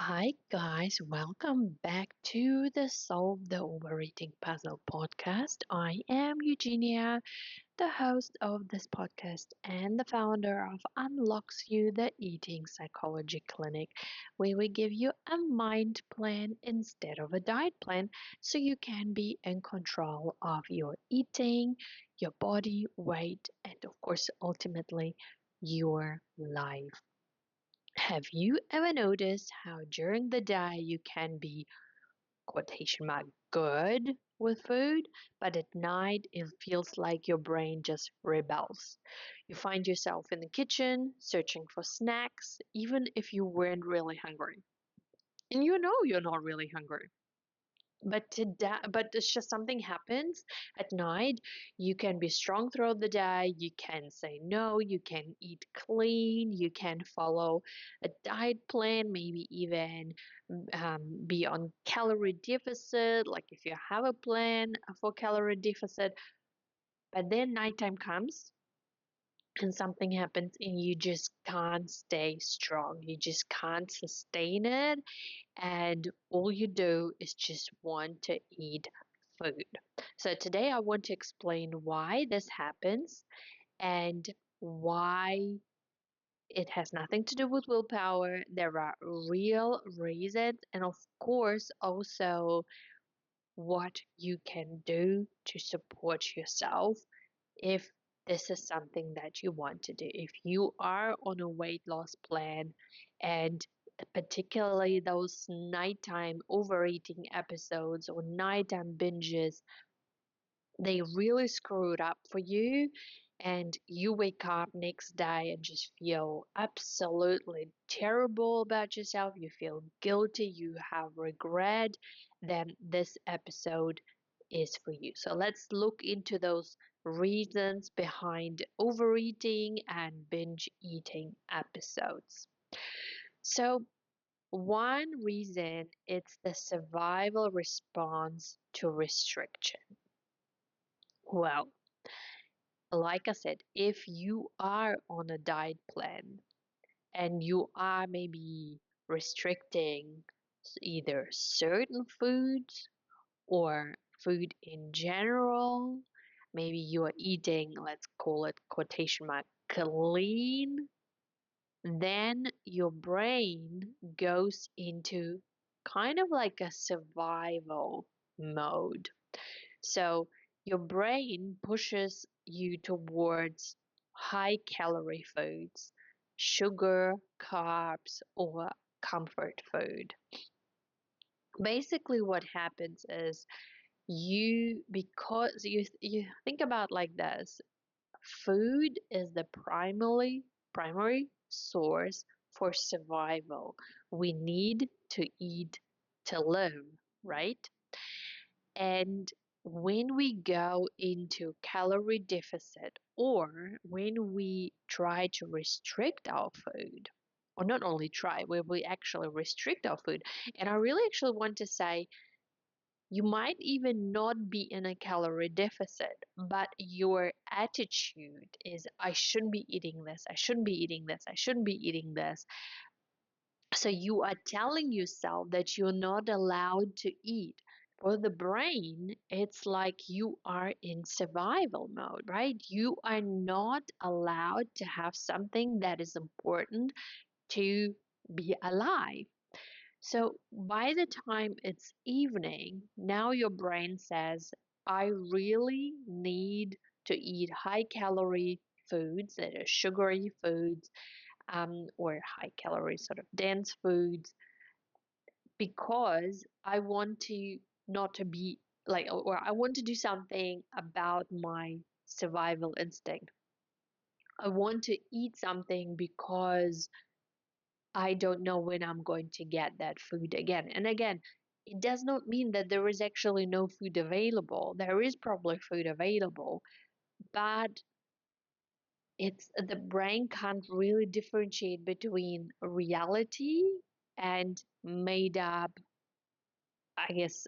Hi, guys, welcome back to the Solve the Overeating Puzzle podcast. I am Eugenia, the host of this podcast and the founder of Unlocks You, the Eating Psychology Clinic, where we give you a mind plan instead of a diet plan so you can be in control of your eating, your body weight, and of course, ultimately, your life. Have you ever noticed how during the day you can be quotation mark good with food, but at night it feels like your brain just rebels? You find yourself in the kitchen searching for snacks, even if you weren't really hungry. And you know you're not really hungry. But it's just something happens at night. You can be strong throughout the day. You can say no. You can eat clean. You can follow a diet plan. Maybe even be on calorie deficit. Like if you have a plan for calorie deficit, but then nighttime comes and something happens and you just can't stay strong. You just can't sustain it, and all you do is just want to eat food. So today I want to explain why this happens and why it has nothing to do with willpower. There are real reasons, and of course, also what you can do to support yourself if this is something that you want to do. If you are on a weight loss plan, and particularly those nighttime overeating episodes or nighttime binges, they really screw it up for you, and you wake up next day and just feel absolutely terrible about yourself, you feel guilty, you have regret, then this episode is for you. So let's look into those reasons behind overeating and binge eating episodes. So one reason, it's the survival response to restriction. Well, like I said, if you are on a diet plan and you are maybe restricting either certain foods or food in general, maybe you are eating, let's call it quotation mark, clean, then your brain goes into kind of like a survival mode. So your brain pushes you towards high calorie foods, sugar, carbs, or comfort food. Basically, what happens is because you think about like this, food is the primary source for survival. We need to eat to live, right? And when we go into calorie deficit, or when we try to restrict our food, or not only try, where we actually restrict our food, and I really actually want to say you might even not be in a calorie deficit, but your attitude is, I shouldn't be eating this, I shouldn't be eating this, I shouldn't be eating this. So you are telling yourself that you're not allowed to eat. For the brain, it's like you are in survival mode, right? You are not allowed to have something that is important to be alive. So by the time it's evening, now your brain says, I really need to eat high calorie foods, that are sugary foods, or high calorie sort of dense foods, because I want to not to be like, or I want to do something about my survival instinct. I want to eat something because I don't know when I'm going to get that food again. And again, it does not mean that there is actually no food available. There is probably food available, but it's the brain can't really differentiate between reality and made up, I guess,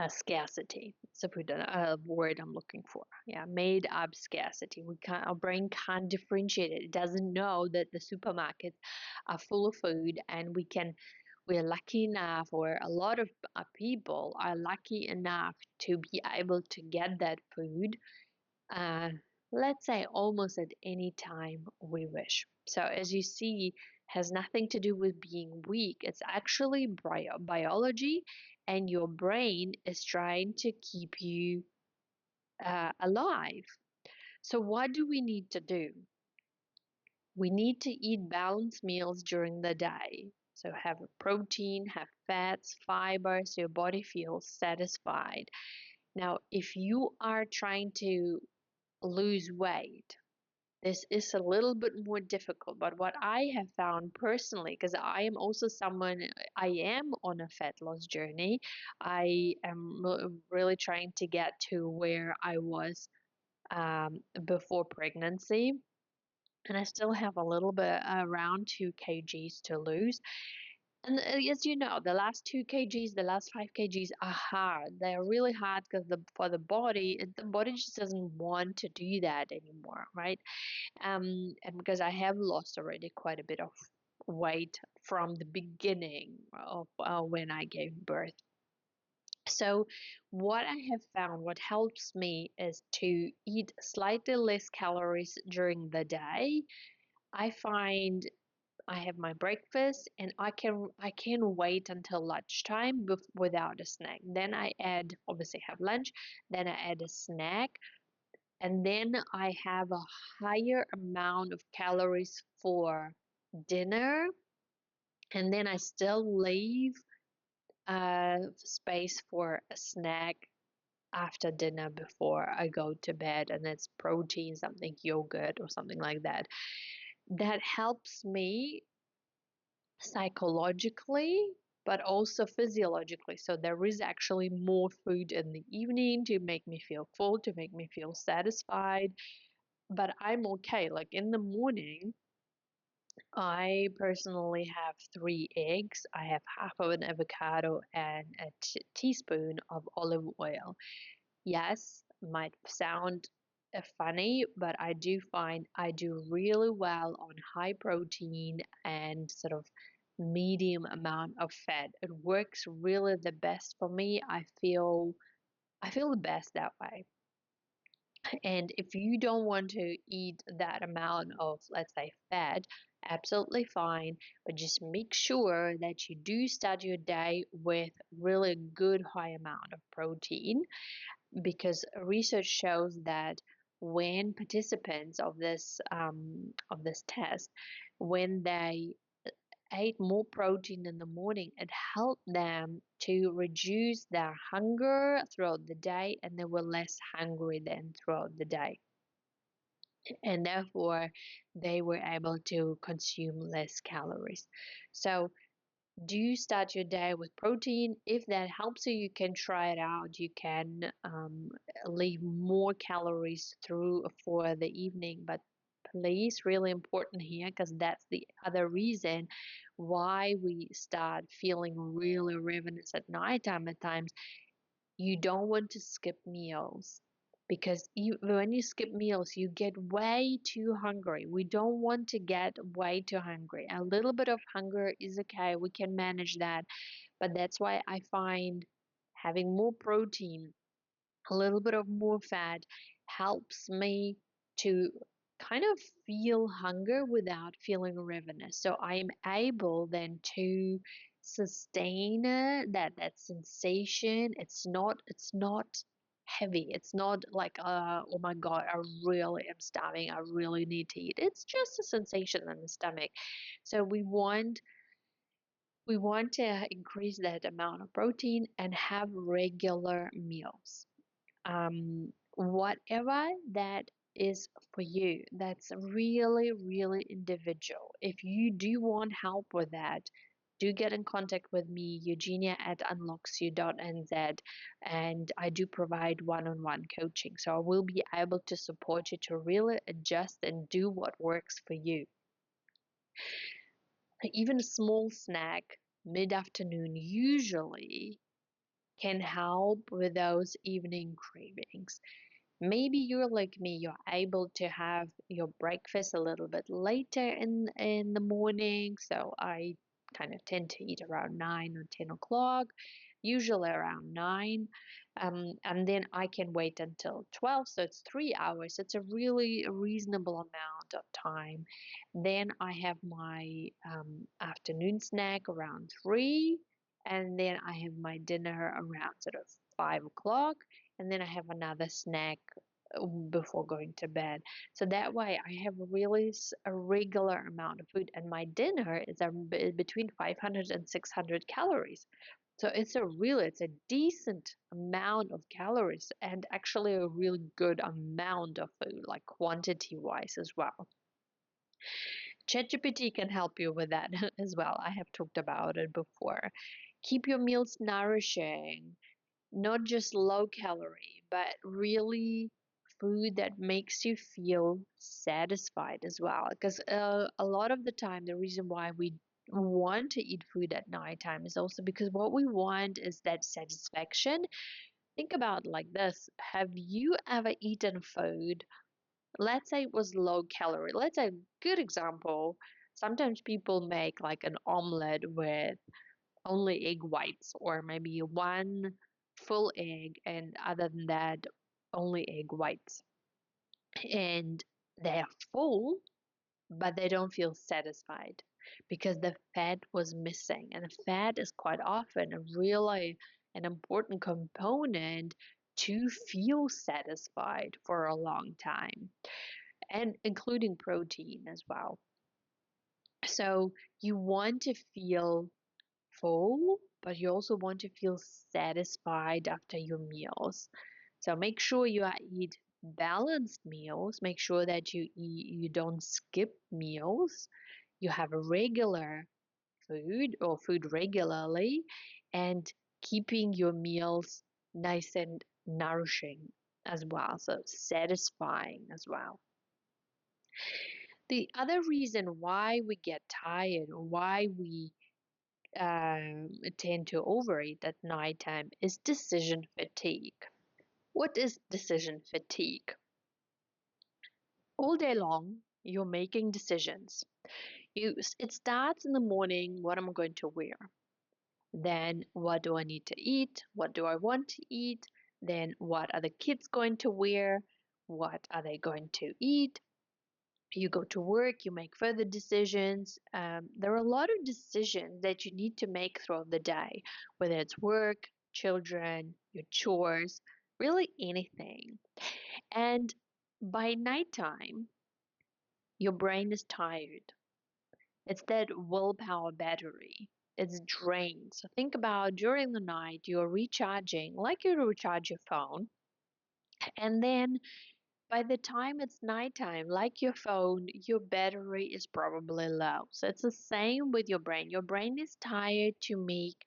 scarcity. It's a word I'm looking for. Yeah, made up scarcity. Our brain can't differentiate it. It doesn't know that the supermarkets are full of food, and we're lucky enough, or a lot of people are lucky enough to be able to get that food, uh, let's say almost at any time we wish. So as you see, has nothing to do with being weak. It's actually biology, and your brain is trying to keep you alive. So what do we need to do? We need to eat balanced meals during the day. So have protein, have fats, fiber, so your body feels satisfied. Now, if you are trying to lose weight, this is a little bit more difficult, but what I have found personally, because I am also I am on a fat loss journey. I am really trying to get to where I was before pregnancy, and I still have a little bit around 2 kgs to lose. And as you know, the last 2 kgs, the last 5 kgs are hard. They're really hard because for the body just doesn't want to do that anymore, right? And because I have lost already quite a bit of weight from the beginning of when I gave birth. So what I have found, what helps me is to eat slightly less calories during the day. I find I have my breakfast, and I can wait until lunchtime without a snack. Then I obviously have lunch, then I add a snack, and then I have a higher amount of calories for dinner, and then I still leave space for a snack after dinner before I go to bed, and it's protein, something yogurt or something like that. That helps me psychologically, but also physiologically. So there is actually more food in the evening to make me feel full, to make me feel satisfied. But I'm okay. Like in the morning, I personally have 3 eggs. I have half of an avocado and a teaspoon of olive oil. Yes, might sound funny, but I do find I do really well on high protein and sort of medium amount of fat. It works really the best for me. I feel the best that way. And if you don't want to eat that amount of, let's say, fat, absolutely fine. But just make sure that you do start your day with really good high amount of protein, because research shows that when participants of this test, when they ate more protein in the morning, it helped them to reduce their hunger throughout the day, and they were less hungry than throughout the day. And therefore, they were able to consume less calories. So, do start your day with protein. If that helps you, you can try it out. You can leave more calories through for the evening, but please, really important here, because that's the other reason why we start feeling really ravenous at nighttime at times. You don't want to skip meals, because when you skip meals, you get way too hungry. We don't want to get way too hungry. A little bit of hunger is okay, we can manage that, but that's why I find having more protein, a little bit of more fat, helps me to kind of feel hunger without feeling ravenous. So I am able then to sustain that sensation. It's not heavy. It's not like oh my god, I really am starving, I really need to eat. It's just a sensation in the stomach. So we want to increase that amount of protein and have regular meals, whatever that is for you. That's really, really individual. If you do want help with that, do get in contact with me, Eugenia at unlocksu.nz, and I do provide one-on-one coaching. So I will be able to support you to really adjust and do what works for you. Even a small snack mid-afternoon usually can help with those evening cravings. Maybe you're like me, you're able to have your breakfast a little bit later in the morning. So I kind of tend to eat around 9 or 10 o'clock, usually around 9. And then I can wait until 12. So it's 3 hours. It's a really reasonable amount of time. Then I have my afternoon snack around 3. And then I have my dinner around sort of 5 o'clock, and then I have another snack before going to bed. So that way I have a regular amount of food, and my dinner is between 500 and 600 calories. So it's a decent amount of calories, and actually a really good amount of food, like quantity wise as well. ChatGPT can help you with that as well. I have talked about it before. Keep your meals nourishing, not just low calorie, but really food that makes you feel satisfied as well. Because a lot of the time, the reason why we want to eat food at nighttime is also because what we want is that satisfaction. Think about it like this. Have you ever eaten food? Let's say it was low calorie. Let's say a good example. Sometimes people make like an omelet with only egg whites, or maybe one full egg, and other than that, only egg whites. And they're full, but they don't feel satisfied because the fat was missing. And the fat is quite often a really an important component to feel satisfied for a long time, and including protein as well. So you want to feel full, but you also want to feel satisfied after your meals. So make sure eat balanced meals. Make sure that you don't skip meals. You have a regular food or food regularly, and keeping your meals nice and nourishing as well. So satisfying as well. The other reason why we get tired, or why we tend to overeat at nighttime is decision fatigue. What is decision fatigue? All day long, you're making decisions. It starts in the morning, what am I going to wear? Then, what do I need to eat? What do I want to eat? Then, what are the kids going to wear? What are they going to eat? You go to work, you make further decisions. There are a lot of decisions that you need to make throughout the day, whether it's work, children, your chores, really anything. And by nighttime, your brain is tired. It's that willpower battery. It's drained. So think about during the night, you're recharging like you recharge your phone. And then by the time it's nighttime, like your phone, your battery is probably low. So it's the same with your brain. Your brain is tired to make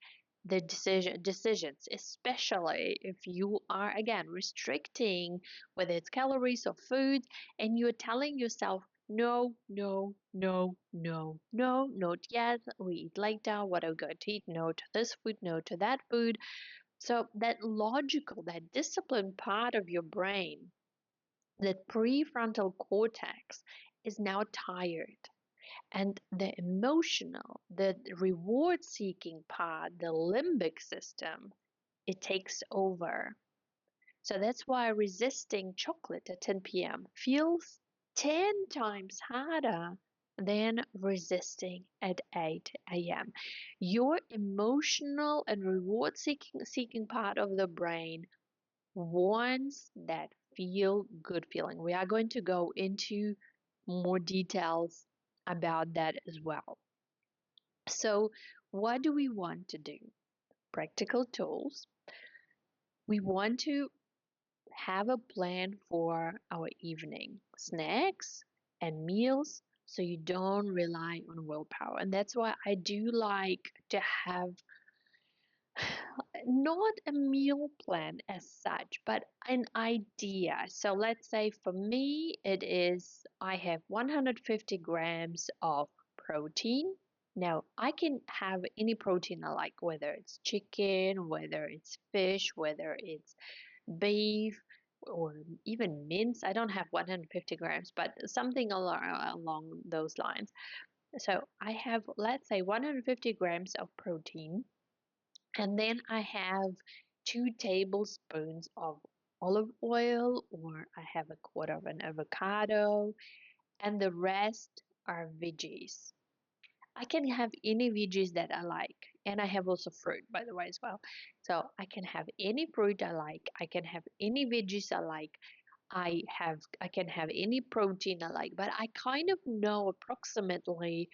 the decisions, especially if you are again restricting whether it's calories or food, and you're telling yourself, no, no, no, no, no, not yet. We eat later. What are we going to eat? No to this food, no to that food. So that logical, that disciplined part of your brain, the prefrontal cortex, is now tired, and the emotional, the reward seeking part, the limbic system, it takes over. So that's why resisting chocolate at 10 p.m. feels 10 times harder than resisting at 8 a.m. Your emotional and reward seeking part of the brain wants that feel good feeling. We are going to go into more details about that as well. So, what do we want to do? Practical tools. We want to have a plan for our evening snacks and meals so you don't rely on willpower. And that's why I do like to have not a meal plan as such, but an idea. So let's say for me, it is I have 150 grams of protein. Now, I can have any protein I like, whether it's chicken, whether it's fish, whether it's beef, or even mince. I don't have 150 grams, but something along those lines. So I have, let's say, 150 grams of protein, and then I have 2 tablespoons of olive oil, or I have a quarter of an avocado, and the rest are veggies. I can have any veggies that I like, and I have also fruit, by the way, as well. So I can have any fruit I like. I can have any veggies I like. I can have any protein I like, but I kind of know approximately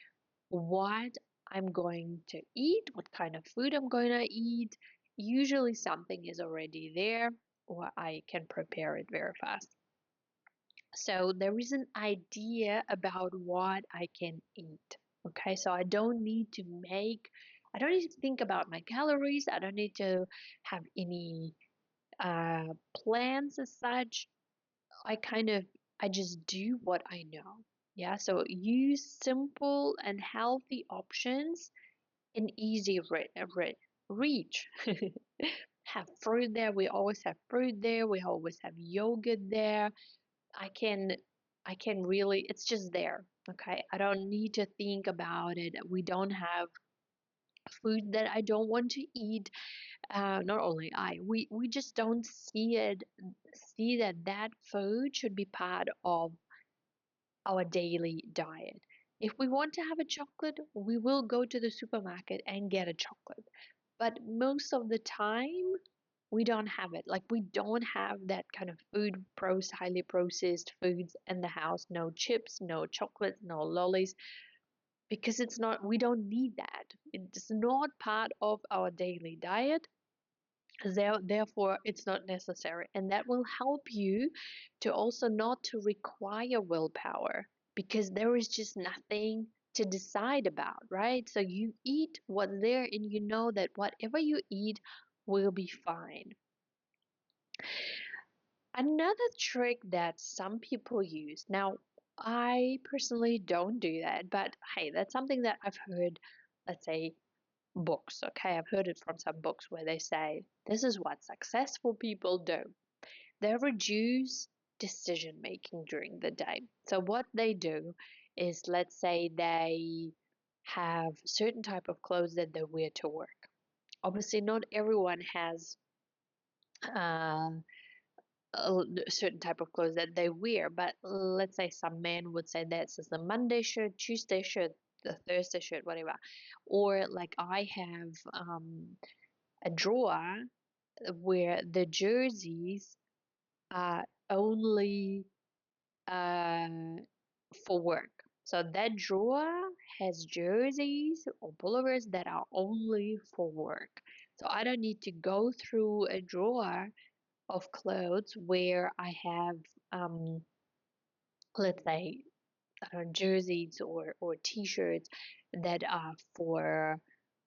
what I'm going to eat, what kind of food I'm going to eat. Usually something is already there, or I can prepare it very fast. So there is an idea about what I can eat. Okay, so I don't need to think about my calories. I don't need to have any plans as such. I kind of, I just do what I know. Yeah, so use simple and healthy options in easy reach. Have fruit there. We always have fruit there. We always have yogurt there. I can I can really, it's just there. Okay. I don't need to think about it. We don't have food that I don't want to eat. Not only we just don't see that that food should be part of our daily diet. If we want to have a chocolate, we will go to the supermarket and get a chocolate. But most of the time, we don't have it. Like, we don't have that kind of highly processed foods in the house. No chips, no chocolates, no lollies, because we don't need that. It's not part of our daily diet. Therefore, it's not necessary. And that will help you to also not to require willpower, because there is just nothing to decide about, right? So you eat what's there, and you know that whatever you eat will be fine. Another trick that some people use, now I personally don't do that, but hey, that's something that I've heard, let's say, books. Okay, I've heard it from some books where they say this is what successful people do. They reduce decision making during the day. So what they do is, let's say they have certain type of clothes that they wear to work. Obviously, not everyone has uh, a certain type of clothes that they wear, but let's say some men would say this is the Monday shirt, Tuesday shirt, the Thursday shirt, whatever. Or like I have a drawer where the jerseys are only uh, for work. So that drawer has jerseys or pullovers that are only for work. So I don't need to go through a drawer of clothes where I have, let's say, jerseys or t-shirts that are for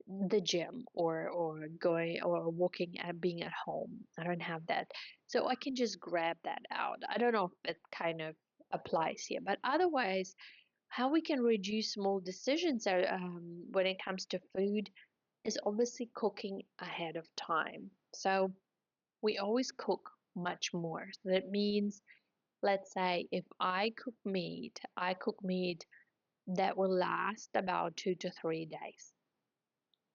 the gym or going or walking and being at home. I don't have that. So I can just grab that out. I don't know if it kind of applies here, but otherwise, how we can reduce small decisions when it comes to food is obviously cooking ahead of time. So we always cook much more. So that means, let's say, if I cook meat that will last about 2 to 3 days.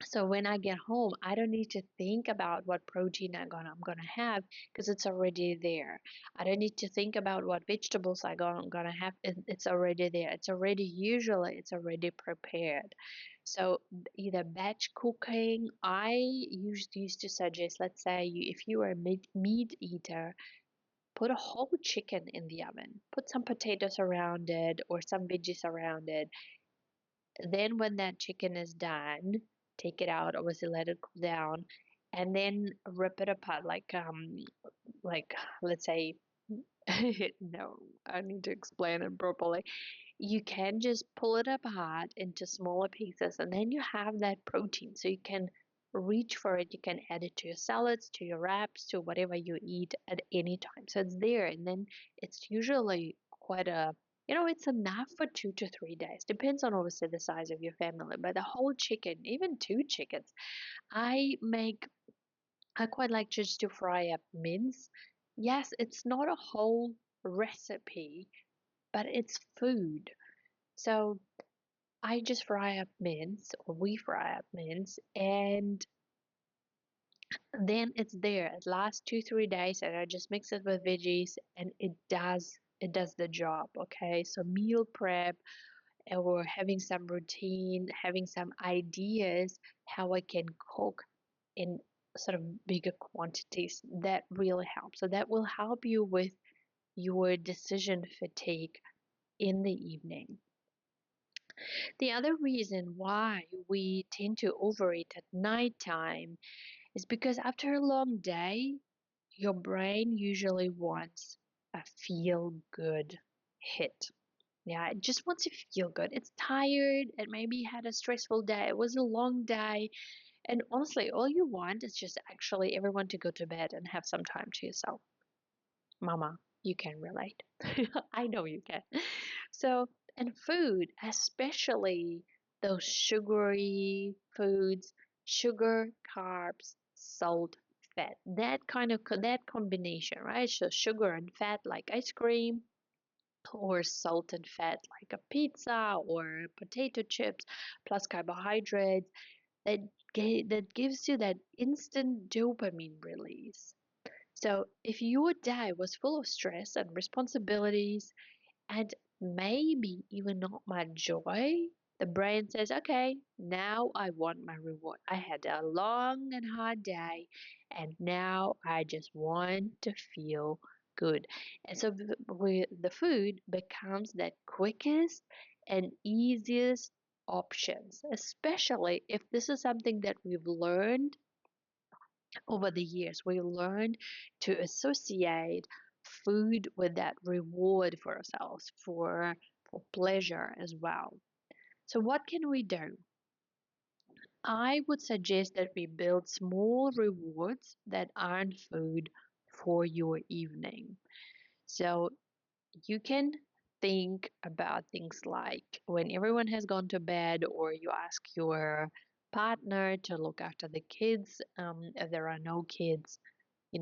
So when I get home, I don't need to think about what protein I'm gonna have, because it's already there. I don't need to think about what vegetables I'm gonna have. It's already there. It's already prepared. So either batch cooking. I used to suggest, let's say, if you are a meat eater, put a whole chicken in the oven. Put some potatoes around it or some veggies around it. Then when that chicken is done, take it out, obviously let it cool down, and then rip it apart like let's say no, I need to explain it properly. You can just pull it apart into smaller pieces, and then you have that protein. So you can reach for it. You can add it to your salads, to your wraps, to whatever you eat at any time. So it's there, and then it's usually quite a It's enough for 2 to 3 days. Depends on obviously the size of your family, but a whole chicken, even two chickens. I make, I quite like just to fry up mince. Yes, it's not a whole recipe, but it's food. So I just fry up mince, or we fry up mince, and then it's there. It lasts 2, 3 days, and I just mix it with veggies, and it does the job. Okay, so meal prep or having some routine, having some ideas how I can cook in sort of bigger quantities, that really helps. So that will help you with your decision fatigue in the evening. The other reason why we tend to overeat at nighttime is because after a long day, your brain usually wants a feel good hit. Yeah, it just wants to feel good. It's tired. It maybe had a stressful day. It was a long day. And honestly, all you want is just actually everyone to go to bed and have some time to yourself. Mama, you can relate. I know you can. So, and food, especially those sugary foods, sugar, carbs, salt, fat, that kind of that combination, right? So sugar and fat like ice cream, or salt and fat like a pizza or potato chips, plus carbohydrates, that that gives you that instant dopamine release. So if your day was full of stress and responsibilities and maybe even not much joy, the brain says, okay, now I want my reward. I had a long and hard day, and now I just want to feel good. And so the food becomes that quickest and easiest options, especially if this is something that we've learned over the years. We learned to associate food with that reward for ourselves, for pleasure as well. So what can we do? I would suggest that we build small rewards that aren't food for your evening. So you can think about things like when everyone has gone to bed, or you ask your partner to look after the kids, if there are no kids,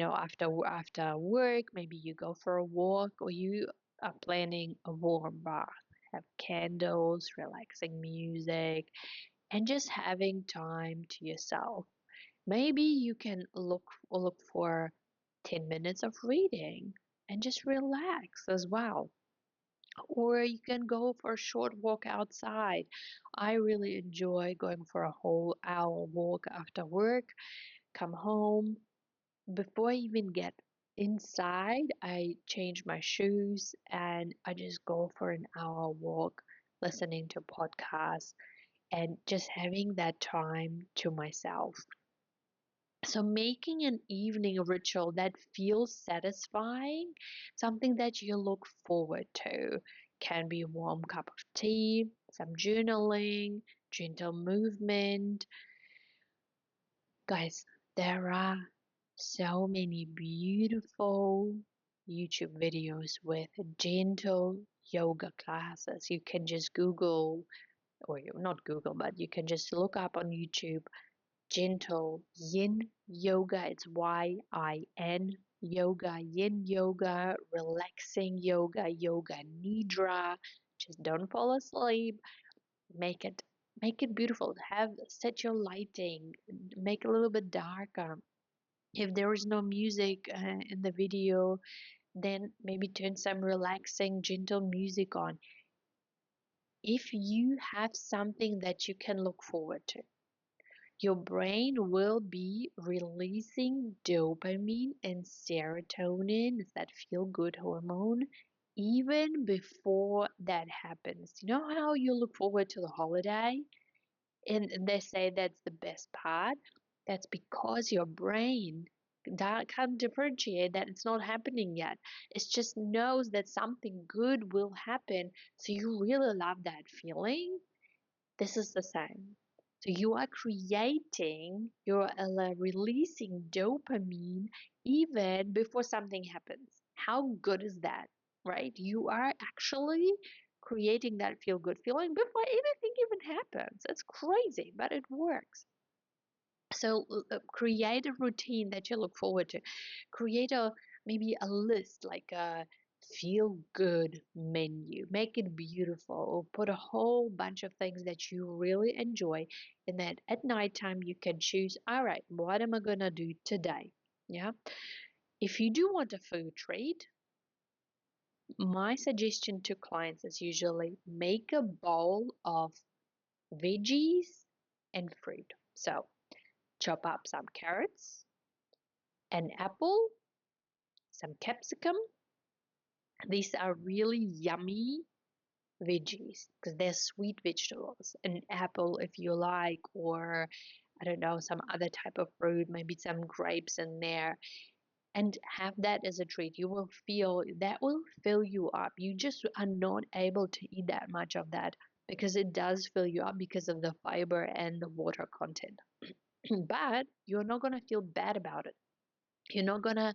after work, maybe you go for a walk, or you are planning a warm bath, have candles, relaxing music, and just having time to yourself. Maybe you can look for 10 minutes of reading and just relax as well. Or you can go for a short walk outside. I really enjoy going for a whole hour walk after work, come home. Before I even get inside, I change my shoes and I just go for an hour walk, listening to podcasts and just having that time to myself. So, making an evening ritual that feels satisfying, something that you look forward to, can be a warm cup of tea, some journaling, gentle movement. Guys, there are so many beautiful YouTube videos with gentle yoga classes. You can just Google, or not Google, but you can just look up on YouTube gentle yin yoga. It's YIN yoga, yin yoga, relaxing yoga, yoga nidra. Just don't fall asleep. Make it make it beautiful. Set your lighting, make it a little bit darker. If there is no music in the video, then maybe turn some relaxing, gentle music on. If you have something that you can look forward to, your brain will be releasing dopamine and serotonin, it's that feel good hormone, even before that happens. You know how you look forward to the holiday? And they say that's the best part. That's because your brain can't differentiate that it's not happening yet. It just knows that something good will happen. So you really love that feeling. This is the same. So you are you're releasing dopamine even before something happens. How good is that? right? You are actually creating that feel good feeling before anything even happens. It's crazy, but it works. So create a routine that you look forward to. Create a maybe a list, like a feel good menu. Make it beautiful, or put a whole bunch of things that you really enjoy, and that at nighttime you can choose, all right, what am I gonna do today? Yeah. If you do want a food treat, my suggestion to clients is usually make a bowl of veggies and fruit. So chop up some carrots, an apple, some capsicum. These are really yummy veggies because they're sweet vegetables. An apple, if you like, or I don't know, some other type of fruit, maybe some grapes in there, and have that as a treat. You will feel that will fill you up. You just are not able to eat that much of that because it does fill you up because of the fiber and the water content. But you're not going to feel bad about it. You're not going to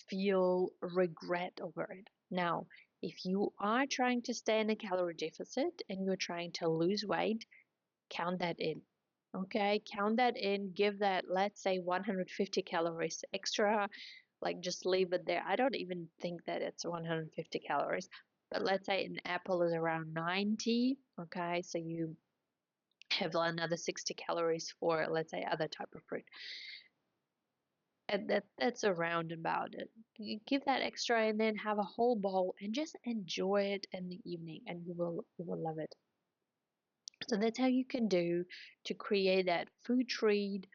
feel regret over it. Now, if you are trying to stay in a calorie deficit and you're trying to lose weight, count that in. Okay, count that in, give that, let's say, 150 calories extra, like just leave it there. I don't even think that it's 150 calories, but let's say an apple is around 90. Okay, so you have another 60 calories for, let's say, other type of fruit. And that's around about it. You give that extra and then have a whole bowl and just enjoy it in the evening, and you will love it. So that's how you can do to create that food treat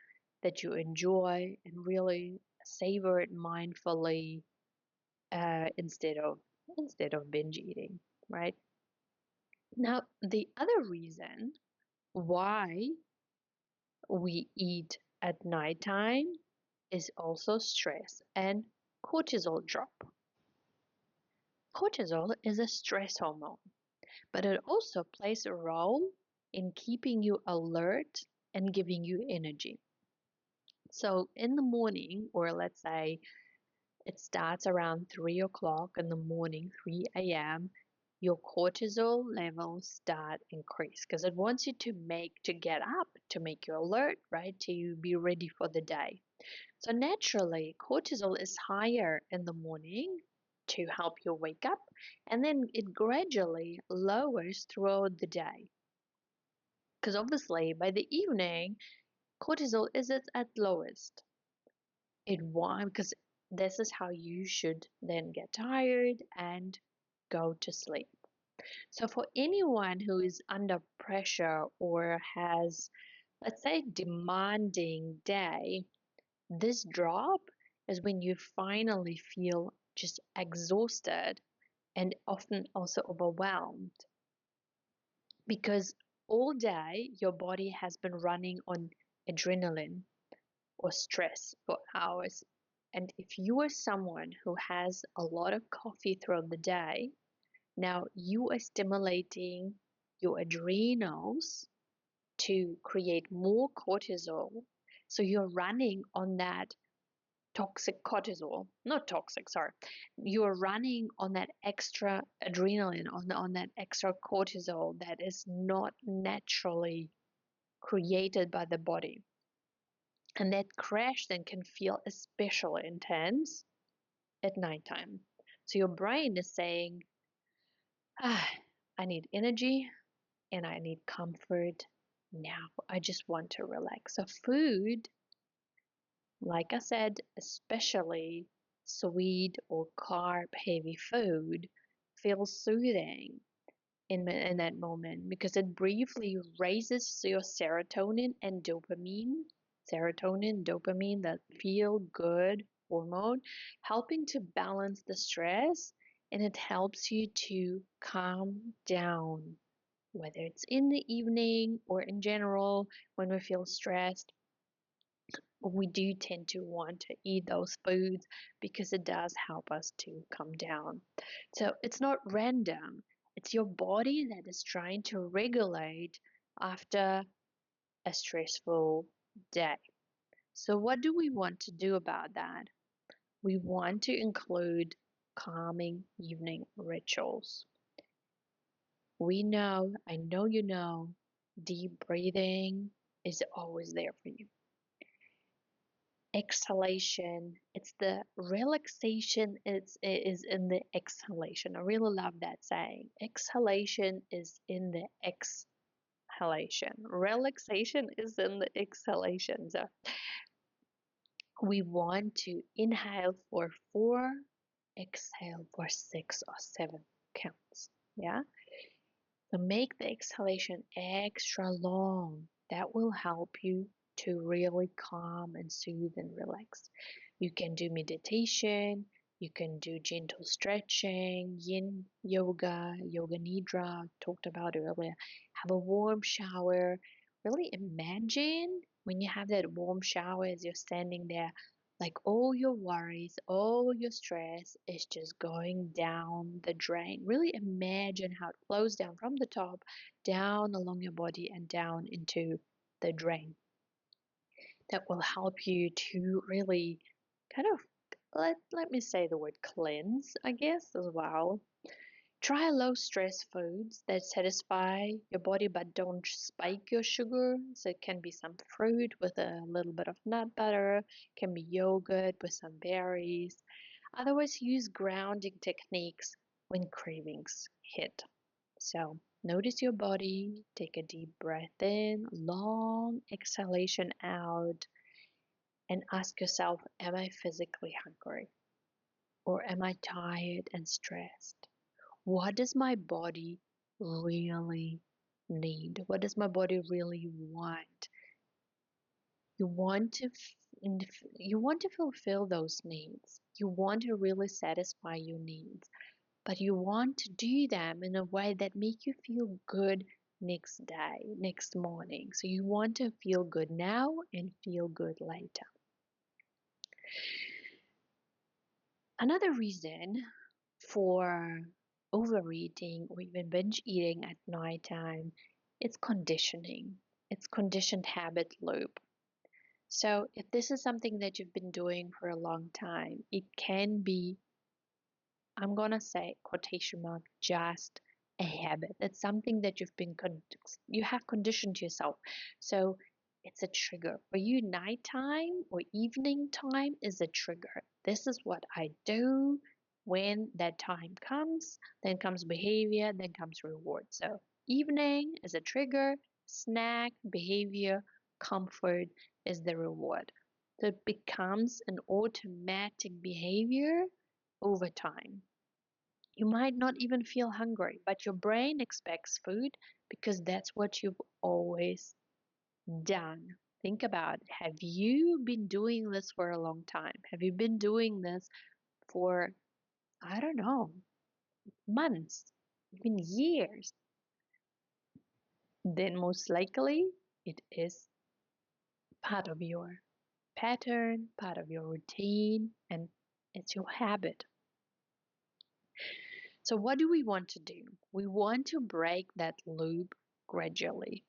that you enjoy and really savor it mindfully, instead of binge eating, right? Now, the other reason why we eat at nighttime is also stress and cortisol drop. Cortisol is a stress hormone, but it also plays a role in keeping you alert and giving you energy. So in the morning, or let's say it starts around 3 o'clock in the morning, 3 a.m., your cortisol levels start increase because it wants you to get up, to make you alert, right? To be ready for the day. So naturally, cortisol is higher in the morning to help you wake up, and then it gradually lowers throughout the day. Because obviously, by the evening, cortisol is at lowest. It why? Because this is how you should then get tired and go to sleep. So for anyone who is under pressure or has, let's say, demanding day, this drop is when you finally feel just exhausted and often also overwhelmed because all day your body has been running on adrenaline or stress for hours. And if you are someone who has a lot of coffee throughout the day, now you are stimulating your adrenals to create more cortisol. So you're running on that toxic cortisol, not toxic, sorry. You're running on that extra adrenaline, on that extra cortisol that is not naturally created by the body. And that crash then can feel especially intense at nighttime. So your brain is saying, ah, I need energy and I need comfort now. I just want to relax. So food, like I said, especially sweet or carb heavy food, feels soothing in that moment because it briefly raises your serotonin and dopamine. Serotonin, dopamine, that feel good hormone, helping to balance the stress, and it helps you to calm down, whether it's in the evening or in general when we feel stressed. We do tend to want to eat those foods because it does help us to come down. So it's not random, it's your body that is trying to regulate after a stressful day. So, what do we want to do about that? We want to include calming evening rituals. We know, I know you know, deep breathing is always there for you. Exhalation, it's the relaxation, is in the exhalation. I really love that saying. Exhalation is in the exhalation. Relaxation is in the exhalation. So we want to inhale for 4, exhale for 6 or 7 counts. Yeah. So make the exhalation extra long. That will help you to really calm and soothe and relax. You can do meditation, you can do gentle stretching, yin yoga, yoga nidra, talked about earlier. Have a warm shower. Really imagine when you have that warm shower as you're standing there, like all your worries, all your stress is just going down the drain. Really imagine how it flows down from the top, down along your body, and down into the drain. That will help you to really kind of, let me say the word cleanse, I guess, as well. Try low stress foods that satisfy your body but don't spike your sugar. So it can be some fruit with a little bit of nut butter, can be yogurt with some berries. Otherwise, use grounding techniques when cravings hit. So notice your body, take a deep breath in, long exhalation out, and ask yourself, am I physically hungry? Or am I tired and stressed? What does my body really need? What does my body really want? You want to you want to fulfill those needs. You want to really satisfy your needs, but you want to do them in a way that make you feel good next day, next morning. So you want to feel good now and feel good later. Another reason for overeating or even binge eating at nighttime, it's conditioning. It's conditioned habit loop. So if this is something that you've been doing for a long time, it can be, I'm gonna say quotation mark, just a habit. It's something that you have conditioned yourself. So it's a trigger for you. Nighttime or evening time is a trigger. This is what I do when that time comes. Then comes behavior, then comes reward. So evening is a trigger, snack, behavior, comfort is the reward. So it becomes an automatic behavior over time. You might not even feel hungry, but your brain expects food because that's what you've always done. Think about it. Have you been doing this for a long time? Have you been doing this for, I don't know, months, even years? Then most likely it is part of your pattern, part of your routine, and it's your habit. So, what do we want to do? We want to break that loop gradually.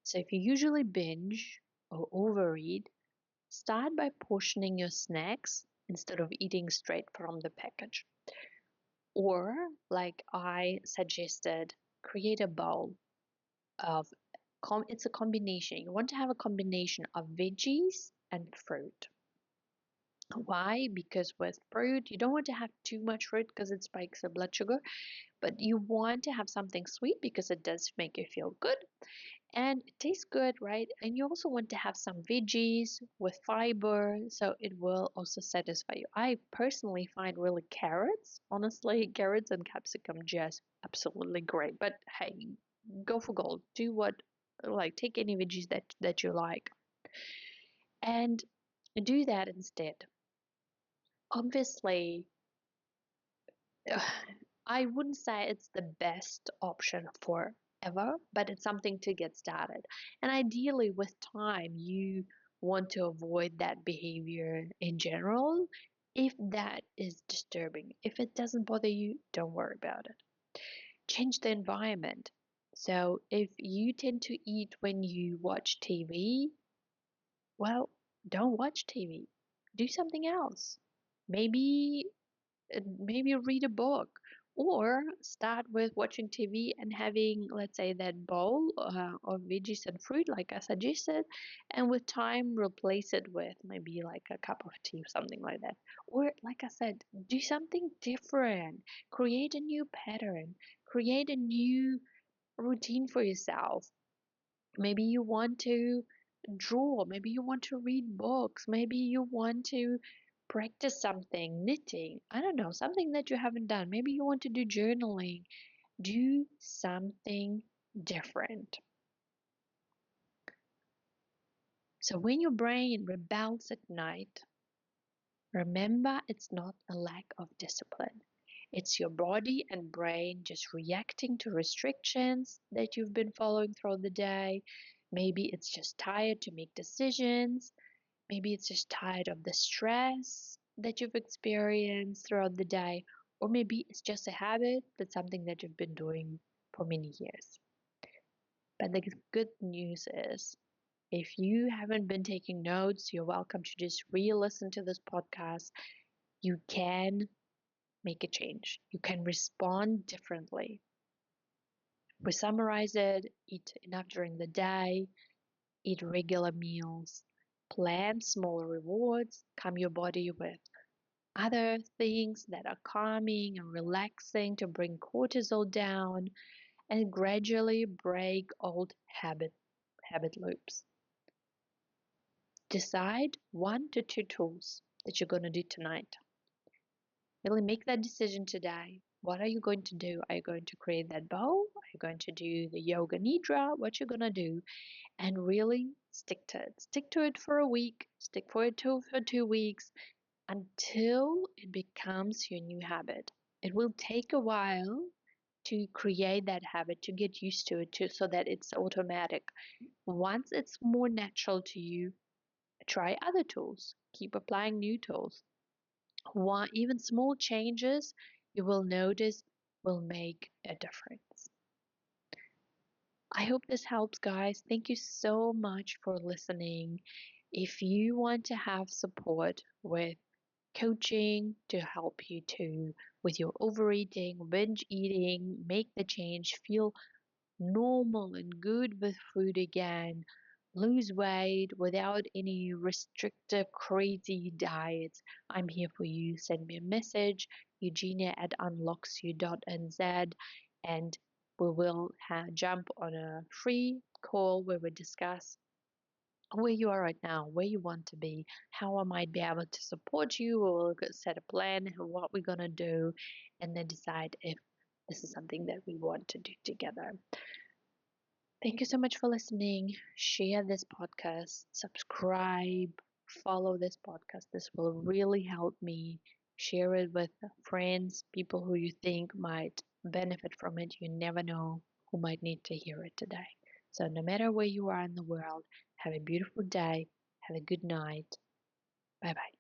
So, if you usually binge or overeat, start by portioning your snacks instead of eating straight from the package. Or, like I suggested, create a bowl of, it's a combination. You want to have a combination of veggies and fruit. Why? Because with fruit, you don't want to have too much fruit because it spikes the blood sugar, but you want to have something sweet because it does make you feel good and it tastes good, right? And you also want to have some veggies with fiber, so it will also satisfy you. I personally find really carrots, honestly, carrots and capsicum just absolutely great. But hey, go for gold. Do what, like, take any veggies that you like and do that instead. Obviously, I wouldn't say it's the best option for ever, but it's something to get started. And ideally, with time, you want to avoid that behavior in general if that is disturbing. If it doesn't bother you, don't worry about it. Change the environment. So if you tend to eat when you watch TV, well, don't watch TV. Do something else. Maybe maybe read a book, or start with watching TV and having, let's say, that bowl of veggies and fruit, like I suggested, and with time replace it with maybe like a cup of tea or something like that. Or, like I said, do something different, create a new pattern, create a new routine for yourself. Maybe you want to draw, maybe you want to read books, maybe you want to practice something, knitting, I don't know, something that you haven't done. Maybe you want to do journaling. Do something different. So when your brain rebels at night, remember it's not a lack of discipline. It's your body and brain just reacting to restrictions that you've been following throughout the day. Maybe it's just tired to make decisions. Maybe it's just tired of the stress that you've experienced throughout the day. Or maybe it's just a habit, that's something that you've been doing for many years. But the good news is, if you haven't been taking notes, you're welcome to just re-listen to this podcast. You can make a change. You can respond differently. We summarize it: eat enough during the day, eat regular meals, plan small rewards, calm your body with other things that are calming and relaxing to bring cortisol down, and gradually break old habit loops. Decide 1 to 2 tools that you're going to do tonight. Really make that decision today. What are you going to do? Are you going to create that bowl? Are you going to do the yoga nidra? What you're going to do? And really stick to it. Stick to it for a week. Stick for it for 2 weeks until it becomes your new habit. It will take a while to create that habit, to get used to it, so that it's automatic. Once it's more natural to you, try other tools. Keep applying new tools. Even small changes you will notice will make a difference. I hope this helps, guys. Thank you so much for listening. If you want to have support with coaching to help you to with your overeating, binge eating, make the change, feel normal and good with food again, lose weight without any restrictive, crazy diets, I'm here for you. Send me a message, eugenia@unlocksyou.nz, and we will jump on a free call where we discuss where you are right now, where you want to be, how I might be able to support you. We'll set a plan, what we're going to do, and then decide if this is something that we want to do together. Thank you so much for listening. Share this podcast, subscribe, follow this podcast. This will really help me. Share it with friends, people who you think might benefit from it. You never know who might need to hear it today. So, no matter where you are in the world, have a beautiful day. Have a good night. Bye bye.